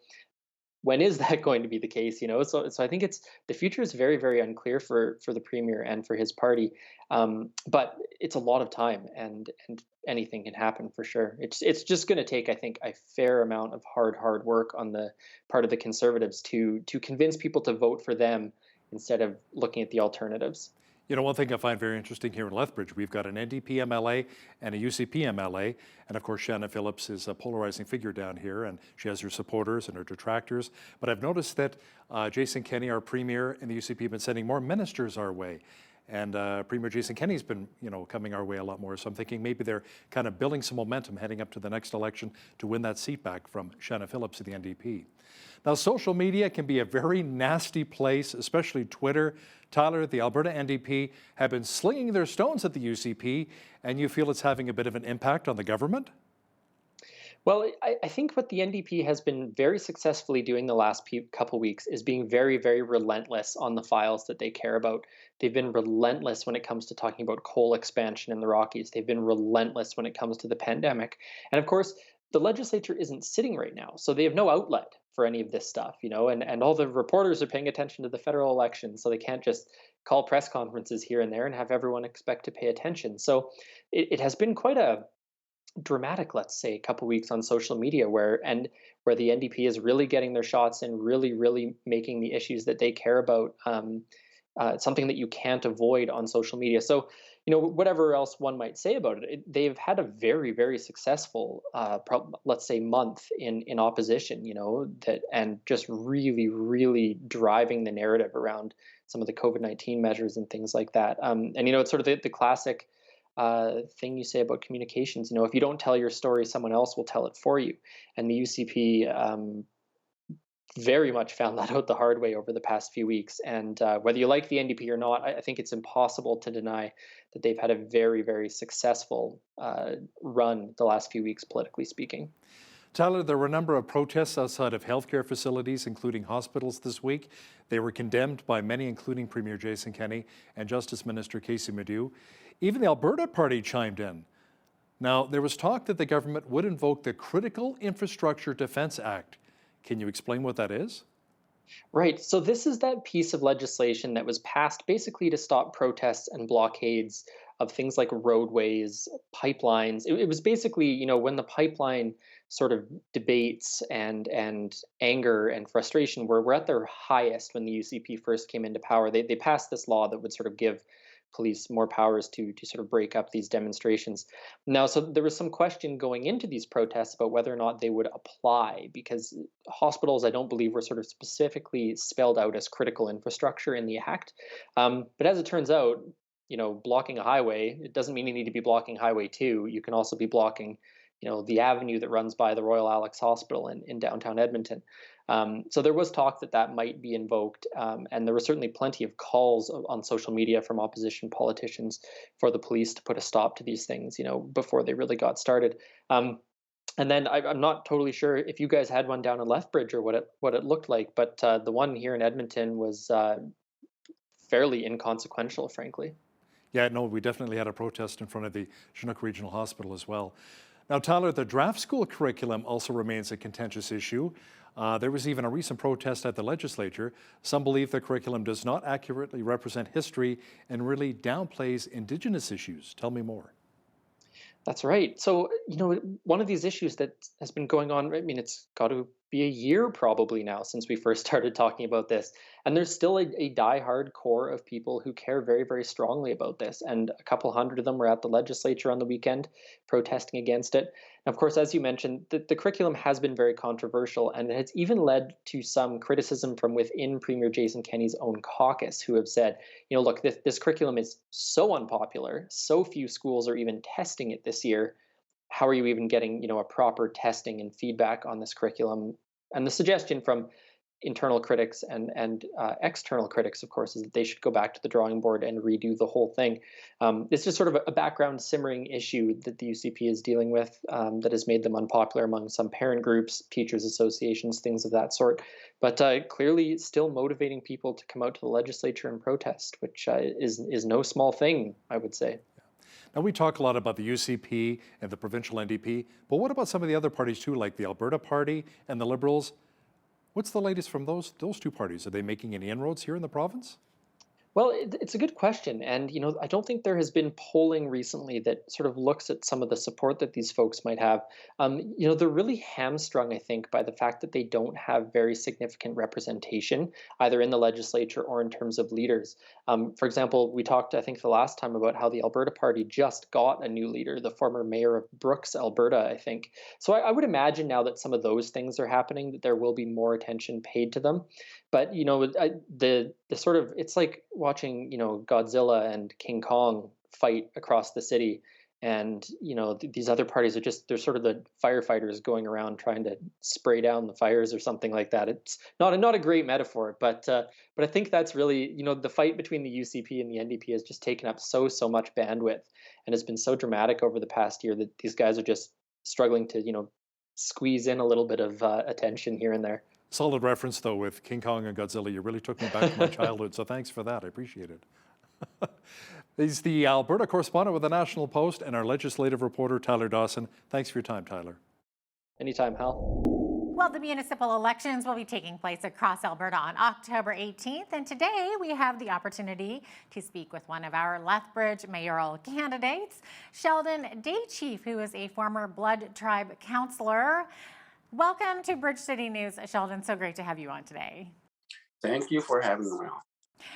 when is that going to be the case? So I think the future is very, very unclear for the premier and for his party. But it's a lot of time, and anything can happen for sure. It's just going to take, I think, a fair amount of hard work on the part of the Conservatives to convince people to vote for them instead of looking at the alternatives. One thing I find very interesting here in Lethbridge, we've got an NDP MLA and a UCP MLA, and of course Shanna Phillips is a polarizing figure down here, and she has her supporters and her detractors. But I've noticed that Jason Kenney, our premier, and the UCP have been sending more ministers our way. And Premier Jason Kenney's been, coming our way a lot more. So I'm thinking maybe they're kind of building some momentum heading up to the next election to win that seat back from Shanna Phillips of the NDP. Now, social media can be a very nasty place, especially Twitter. Tyler, the Alberta NDP have been slinging their stones at the UCP, and you feel it's having a bit of an impact on the government? Well, I think what the NDP has been very successfully doing the last couple weeks is being very, very relentless on the files that they care about. They've been relentless when it comes to talking about coal expansion in the Rockies. They've been relentless when it comes to the pandemic. And of course, the legislature isn't sitting right now, so they have no outlet for any of this stuff, and all the reporters are paying attention to the federal election, so they can't just call press conferences here and there and have everyone expect to pay attention. So it has been quite a dramatic, let's say, a couple weeks on social media where the NDP is really getting their shots in, really, really making the issues that they care about something that you can't avoid on social media. So, whatever else one might say about it, they've had a very, very successful, let's say, month in opposition. And just really, really driving the narrative around some of the COVID-19 measures and things like that. And it's sort of the classic thing you say about communications. If you don't tell your story, someone else will tell it for you. And the UCP very much found that out the hard way over the past few weeks. And whether you like the NDP or not, I think it's impossible to deny that they've had a very, very successful run the last few weeks, politically speaking. Tyler, there were a number of protests outside of healthcare facilities, including hospitals this week. They were condemned by many, including Premier Jason Kenney and Justice Minister Casey Medew. Even the Alberta Party chimed in. Now, there was talk that the government would invoke the Critical Infrastructure Defence Act. Can you explain what that is? Right. So this is that piece of legislation that was passed basically to stop protests and blockades of things like roadways, pipelines. It was basically, when the pipeline sort of debates and anger and frustration were at their highest when the UCP first came into power. They passed this law that would sort of give police more powers to sort of break up these demonstrations. Now, so there was some question going into these protests about whether or not they would apply, because hospitals, I don't believe, were sort of specifically spelled out as critical infrastructure in the act. But as it turns out, blocking a highway, it doesn't mean you need to be blocking Highway 2. You can also be blocking, the avenue that runs by the Royal Alex Hospital in downtown Edmonton. So there was talk that might be invoked, and there were certainly plenty of calls on social media from opposition politicians for the police to put a stop to these things, before they really got started. And then I'm not totally sure if you guys had one down in Lethbridge or what it looked like, but the one here in Edmonton was fairly inconsequential, frankly. Yeah, no, we definitely had a protest in front of the Chinook Regional Hospital as well. Now, Tyler, the draft school curriculum also remains a contentious issue. There was even a recent protest at the legislature. Some believe the curriculum does not accurately represent history and really downplays Indigenous issues. Tell me more. That's right. So, one of these issues that has been going on, it's got to be a year probably now since we first started talking about this. And there's still a diehard core of people who care very, very strongly about this. And a couple hundred of them were at the legislature on the weekend protesting against it. And of course, as you mentioned, the curriculum has been very controversial, and it has even led to some criticism from within Premier Jason Kenney's own caucus, who have said, look, this curriculum is so unpopular, so few schools are even testing it this year. How are you even getting, a proper testing and feedback on this curriculum? And the suggestion from internal critics and external critics, of course, is that they should go back to the drawing board and redo the whole thing. It's just sort of a background simmering issue that the UCP is dealing with that has made them unpopular among some parent groups, teachers associations, things of that sort. But clearly still motivating people to come out to the legislature and protest, which is no small thing, I would say. Now, we talk a lot about the UCP and the provincial NDP, but what about some of the other parties too, like the Alberta Party and the Liberals? What's the latest from those two parties? Are they making any inroads here in the province? Well, it's a good question. And, I don't think there has been polling recently that sort of looks at some of the support that these folks might have. They're really hamstrung, I think, by the fact that they don't have very significant representation, either in the legislature or in terms of leaders. For example, we talked, I think, the last time about how the Alberta Party just got a new leader, the former mayor of Brooks, Alberta, I think. So I would imagine now that some of those things are happening, that there will be more attention paid to them. But, the sort of, it's like watching, Godzilla and King Kong fight across the city. And, these other parties are they're sort of the firefighters going around trying to spray down the fires or something like that. It's not a great metaphor, but I think that's really, the fight between the UCP and the NDP has just taken up so much bandwidth and has been so dramatic over the past year that these guys are just struggling to, squeeze in a little bit of attention here and there. Solid reference, though, with King Kong and Godzilla. You really took me back to my childhood, so thanks for that. I appreciate it. He's the Alberta correspondent with the National Post and our legislative reporter, Tyler Dawson. Thanks for your time, Tyler. Anytime, Hal. Well, the municipal elections will be taking place across Alberta on October 18th, and today we have the opportunity to speak with one of our Lethbridge mayoral candidates, Sheldon Daychief, who is a former Blood Tribe councillor. Welcome to Bridge City News, Sheldon. So great to have you on today. Thank you for having me on.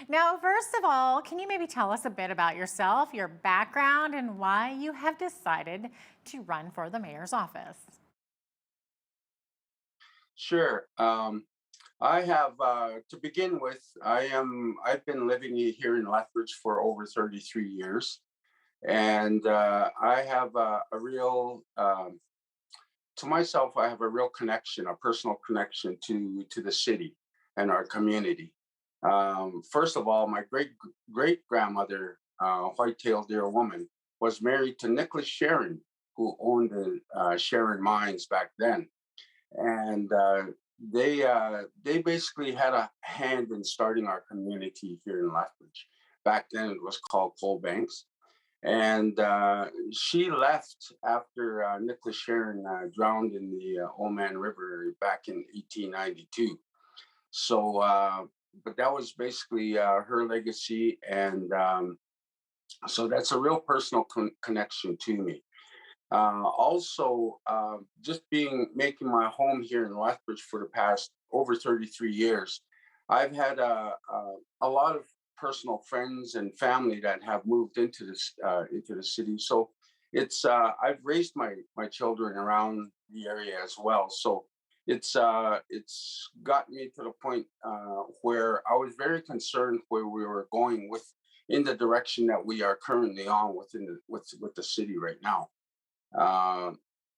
Now, first of all, can you maybe tell us a bit about yourself, your background, and why you have decided to run for the mayor's office? Sure. I have, to begin with, I've been living here in Lethbridge for over 33 years. And I have a real, to myself, I have a real connection, a personal connection to the city and our community. First of all, my great grandmother, white-tailed deer woman, was married to Nicholas Sharon, who owned the Sharon mines back then, and they basically had a hand in starting our community here in Lethbridge. Back then, it was called Coal Banks, and she left after Nicholas Sharon drowned in the Oman River back in 1892. So, but that was basically her legacy, and so that's a real personal connection to me. Also, just making my home here in Lethbridge for the past over 33 years, I've had a lot of personal friends and family that have moved into the city. So I've raised my children around the area as well. So it's got me to the point where I was very concerned where we were going in the direction that we are currently on with the city right now. Uh,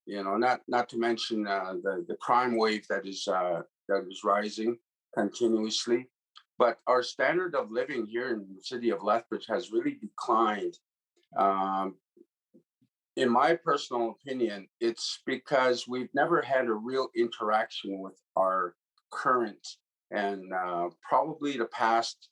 not to mention the crime wave that is rising continuously. But our standard of living here in the city of Lethbridge has really declined. Um, in my personal opinion, it's because we've never had a real interaction with our current and probably the past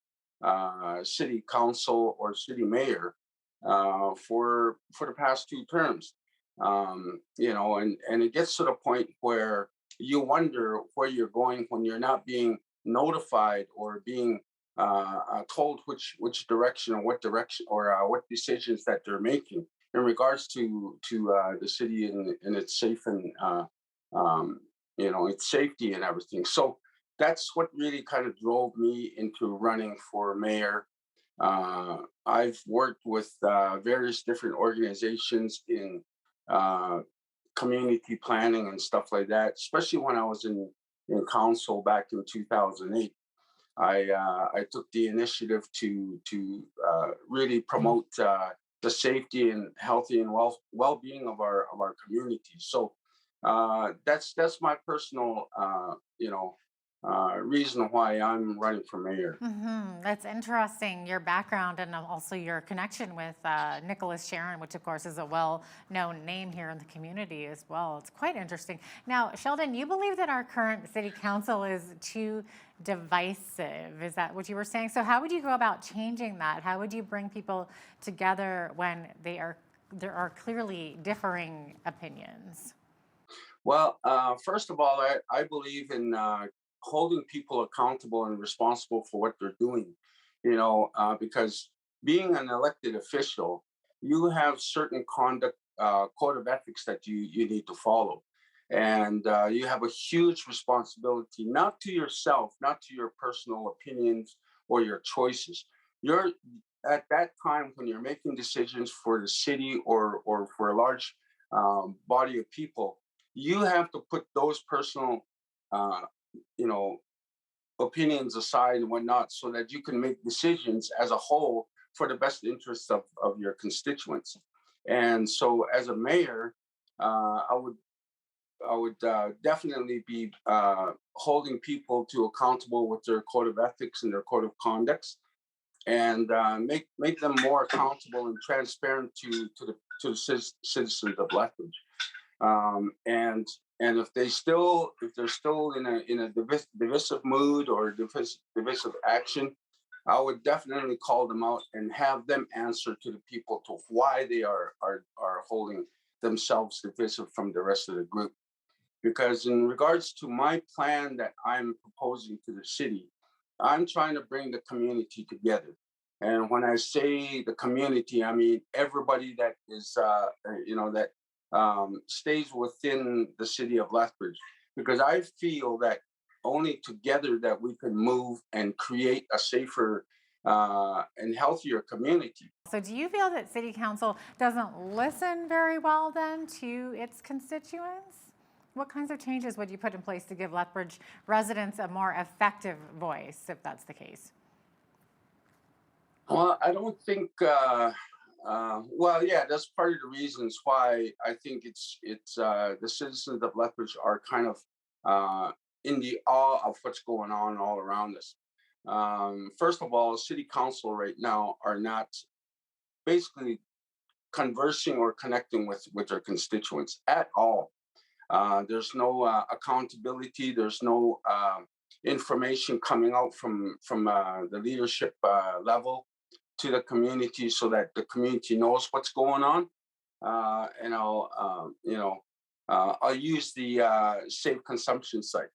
city council or city mayor for the past two terms. And it gets to the point where you wonder where you're going when you're not being notified or being told which direction or what direction or what decisions that they're making in regards to the city and its safe and um, its safety and everything. So that's what really kind of drove me into running for mayor. I've worked with various different organizations in uh, community planning and stuff like that, especially when I was in council back in 2008. I took the initiative to really promote the safety and healthy and well-being of our community. So that's my personal reason why I'm running for mayor. That's interesting, your background and also your connection with Nicholas Sharon, which of course is a well-known name here in the community as well. It's quite interesting. Now, Sheldon, you believe that our current city council is too divisive. Is that what you were saying? So how would you go about changing that? How would you bring people together when there are clearly differing opinions? Well, first of all, I believe in holding people accountable and responsible for what they're doing, because being an elected official, you have certain conduct, code of ethics that you need to follow. And you have a huge responsibility, not to yourself, not to your personal opinions or your choices. You're at that time when you're making decisions for the city or for a large body of people, you have to put those personal, uh, you know, opinions aside and whatnot, so that you can make decisions as a whole for the best interests of your constituents. And so, as a mayor, I would definitely be holding people to accountable with their code of ethics and their code of conducts, and make them more accountable and transparent to the citizens of Lethbridge. And if they're still in a divisive mood or divisive action, I would definitely call them out and have them answer to the people to why they are holding themselves divisive from the rest of the group. Because in regards to my plan that I'm proposing to the city, I'm trying to bring the community together. And when I say the community, I mean everybody that is, that stays within the city of Lethbridge. Because I feel that only together that we can move and create a safer and healthier community. So do you feel that City Council doesn't listen very well then to its constituents? What kinds of changes would you put in place to give Lethbridge residents a more effective voice, if that's the case? Well, I don't think. Well, yeah, that's part of the reasons why I think it's the citizens of Lethbridge are kind of in the awe of what's going on all around us. First of all, City Council right now are not basically conversing or connecting with their constituents at all. There's no accountability. There's no information coming out from the leadership level to the community, so that the community knows what's going on. And I'll use the safe consumption site.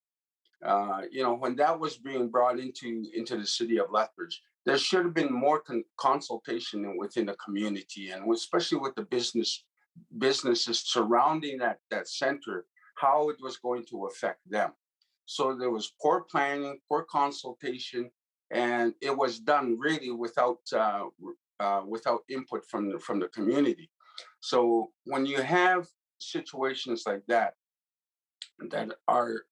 When that was being brought into the city of Lethbridge, there should have been more consultation within the community, and especially with the businesses surrounding that center, how it was going to affect them. So there was poor planning, poor consultation, and it was done really without input from the community. So when you have situations like that are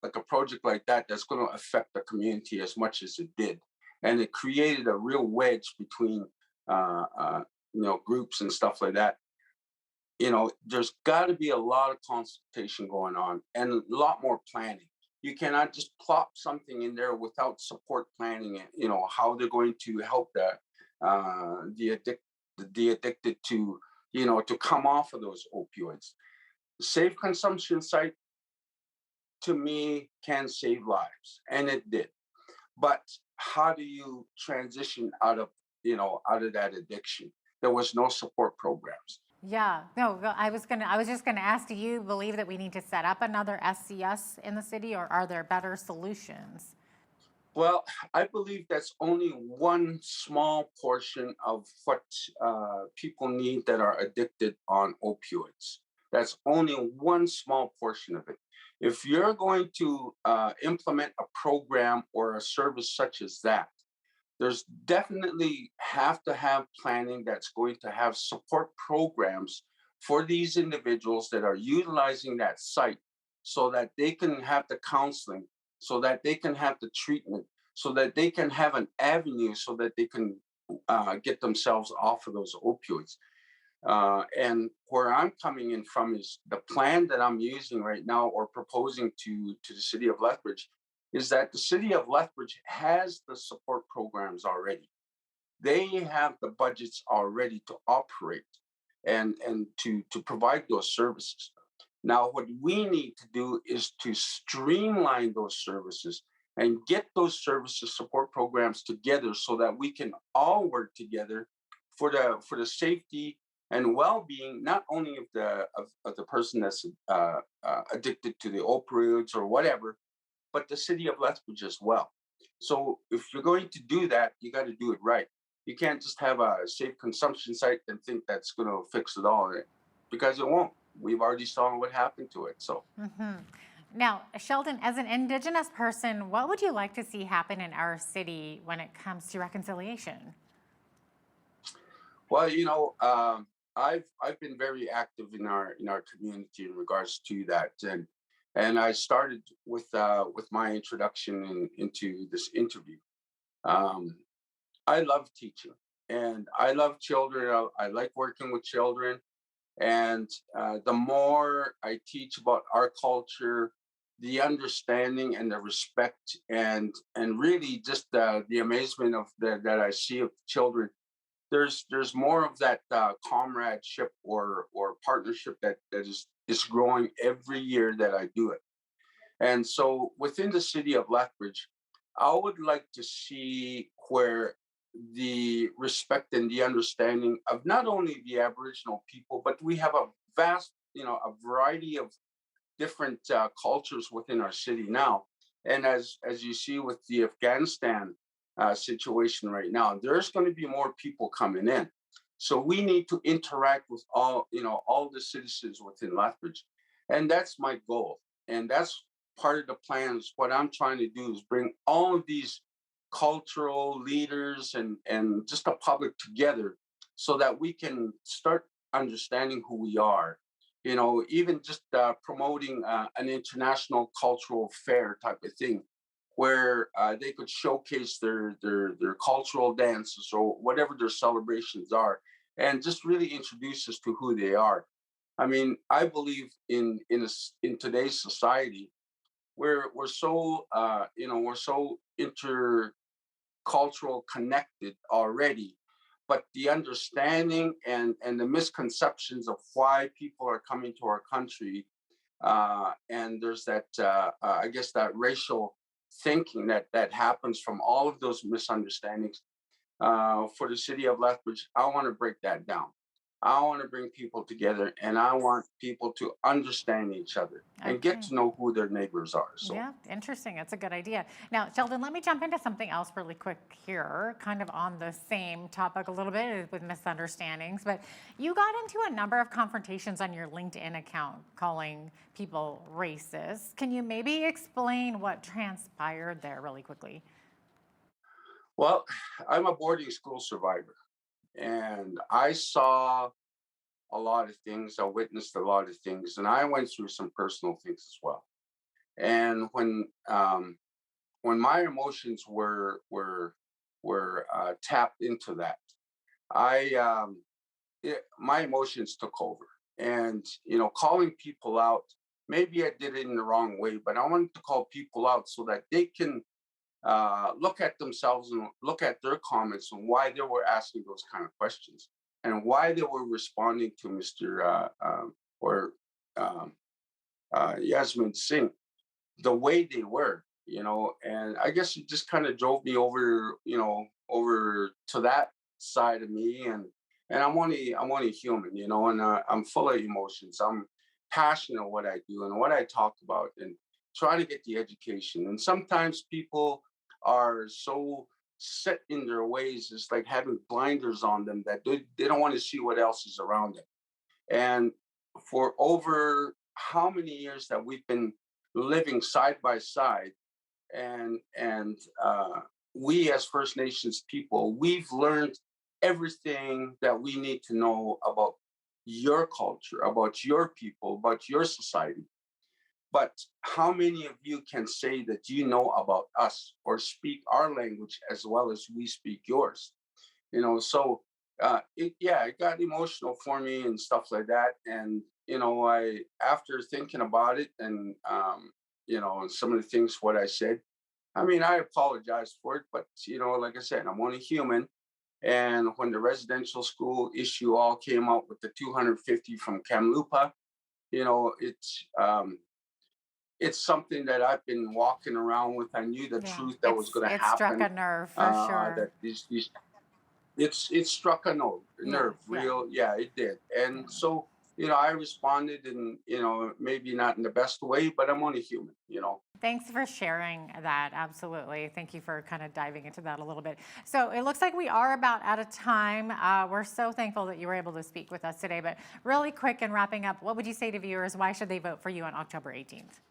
like a project like that that's going to affect the community as much as it did, and it created a real wedge between groups and stuff like that. There's got to be a lot of consultation going on and a lot more planning. You cannot just plop something in there without support planning it. How they're going to help the addicted to to come off of those opioids. Safe consumption site, to me, can save lives, and it did. But how do you transition out of that addiction? There was no support programs. Yeah, no, I was just gonna ask, do you believe that we need to set up another SCS in the city, or are there better solutions? Well, I believe that's only one small portion of what people need that are addicted on opioids. That's only one small portion of it. If you're going to implement a program or a service such as that, there's definitely have to have planning that's going to have support programs for these individuals that are utilizing that site, so that they can have the counseling, so that they can have the treatment, so that they can have an avenue, so that they can get themselves off of those opioids. And where I'm coming in from is the plan that I'm using right now, or proposing to the city of Lethbridge, is that the city of Lethbridge has the support programs already. They have the budgets already to operate and to provide those services. Now, what we need to do is to streamline those services and get those services support programs together, so that we can all work together for the safety and well-being, not only of the person that's addicted to the opioids or whatever, but the city of Lethbridge as well. So if you're going to do that, you got to do it right. You can't just have a safe consumption site and think that's going to fix it all, because it won't. We've already saw what happened to it. So. Now, Sheldon, as an Indigenous person, what would you like to see happen in our city when it comes to reconciliation? Well, I've been very active in our community in regards to that, and I started with my introduction into this interview. I love teaching, and I love children. I like working with children, and the more I teach about our culture, the understanding and the respect, and really just the amazement of that I see of children. There's more of that comradeship or partnership that is growing every year that I do it. And so within the city of Lethbridge, I would like to see where the respect and the understanding of not only the Aboriginal people, but we have a vast, a variety of different cultures within our city now. And as you see with the Afghanistan situation right now, there's going to be more people coming in. So we need to interact with all the citizens within Lethbridge. And that's my goal. And that's part of the plans. What I'm trying to do is bring all of these cultural leaders and just the public together so that we can start understanding who we are. Even just promoting an international cultural fair type of thing where they could showcase their cultural dances or whatever their celebrations are, and just really introduce us to who they are. I mean, I believe in today's society, we're so we're so intercultural connected already, but the understanding and the misconceptions of why people are coming to our country, and there's that I guess that racial thinking that happens from all of those misunderstandings. For the city of Lethbridge, I want to break that down. I want to bring people together, and I want people to understand each other and get Okay. to know who their neighbors are. So Yeah, interesting. That's a good idea. Now, Sheldon, let me jump into something else really quick here, kind of on the same topic a little bit with misunderstandings. But you got into a number of confrontations on your LinkedIn account calling people racist. Can you maybe explain what transpired there really quickly? well, I'm a boarding school survivor, and I saw a lot of things. I witnessed a lot of things, and I went through some personal things as well. And when my emotions were tapped into that, I my emotions took over, and calling people out. Maybe I did it in the wrong way, but I wanted to call people out so that they can look at themselves and look at their comments and why they were asking those kind of questions and why they were responding to Mr. Or um, Yasmin Singh the way they were, and I guess it just kind of drove me over, over to that side of me, and I'm only human, and I'm full of emotions. I'm passionate what I do and what I talk about, and try to get the education. And sometimes people are so set in their ways, it's like having blinders on them that they don't want to see what else is around them. And for over how many years that we've been living side by side, and we as First Nations people, we've learned everything that we need to know about your culture, about your people, about your society. But how many of you can say that you know about us or speak our language as well as we speak yours? So it got emotional for me and stuff like that. And I, after thinking about it, and and some of the things what I said, I mean, I apologize for it, but like I said, I'm only human. And when the residential school issue all came out with the 250 from Kamloopa, it's something that I've been walking around with. I knew the Yeah, truth that was going to it struck happen. a nerve for sure. That these it struck a Yeah, nerve, yeah. real, yeah, it did. And so, I responded, and maybe not in the best way, but I'm only human. Thanks for sharing that. Absolutely. Thank you for kind of diving into that a little bit. So it looks like we are about out of time. We're so thankful that you were able to speak with us today. But really quick and wrapping up, what would you say to viewers? Why should they vote for you on October 18th?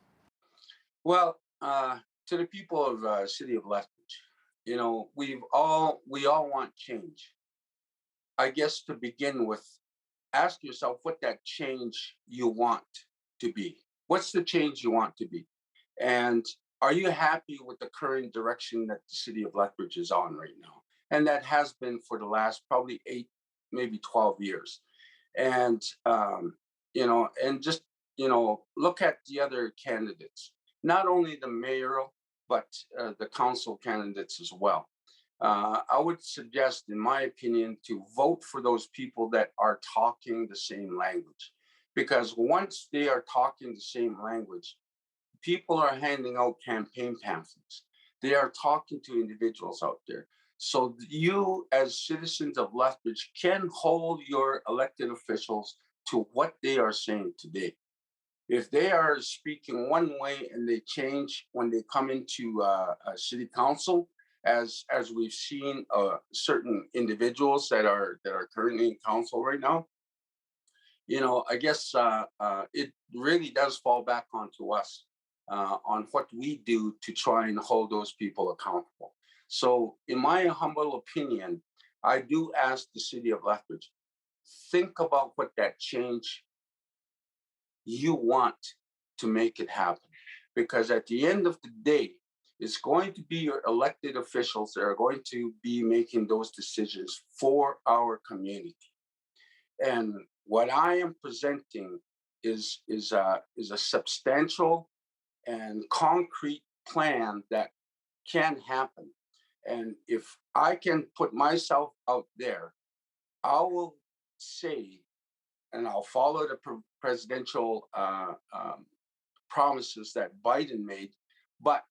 Well, to the people of city of Lethbridge, we all want change. I guess to begin with, ask yourself what that change you want to be. What's the change you want to be? And are you happy with the current direction that the city of Lethbridge is on right now? And that has been for the last probably 8, maybe 12 years. And, and just, look at the other candidates, not only the mayoral, but the council candidates as well. I would suggest, in my opinion, to vote for those people that are talking the same language. Because once they are talking the same language, people are handing out campaign pamphlets. They are talking to individuals out there. So you, as citizens of Lethbridge, can hold your elected officials to what they are saying today. If they are speaking one way and they change when they come into a city council, as we've seen certain individuals that are currently in council right now, I guess it really does fall back onto us on what we do to try and hold those people accountable. So in my humble opinion, I do ask the city of Lethbridge, think about what that change you want to make it happen. Because at the end of the day, it's going to be your elected officials that are going to be making those decisions for our community. And what I am presenting is a substantial and concrete plan that can happen. And if I can put myself out there, I will say, and I'll follow the presidential promises that Biden made, but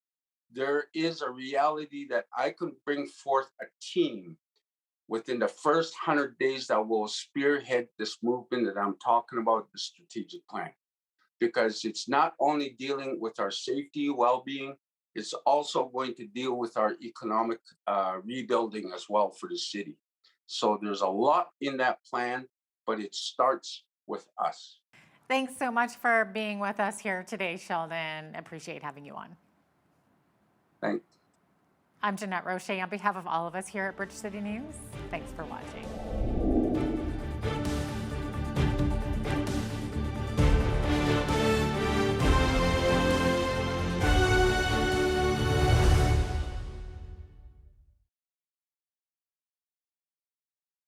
there is a reality that I can bring forth a team within the first 100 days that will spearhead this movement that I'm talking about, the strategic plan. Because it's not only dealing with our safety, well-being, it's also going to deal with our economic rebuilding as well for the city. So there's a lot in that plan, but it starts with us. Thanks so much for being with us here today, Sheldon. Appreciate having you on. Thanks. I'm Jeanette Roche on behalf of all of us here at Bridge City News. Thanks for watching.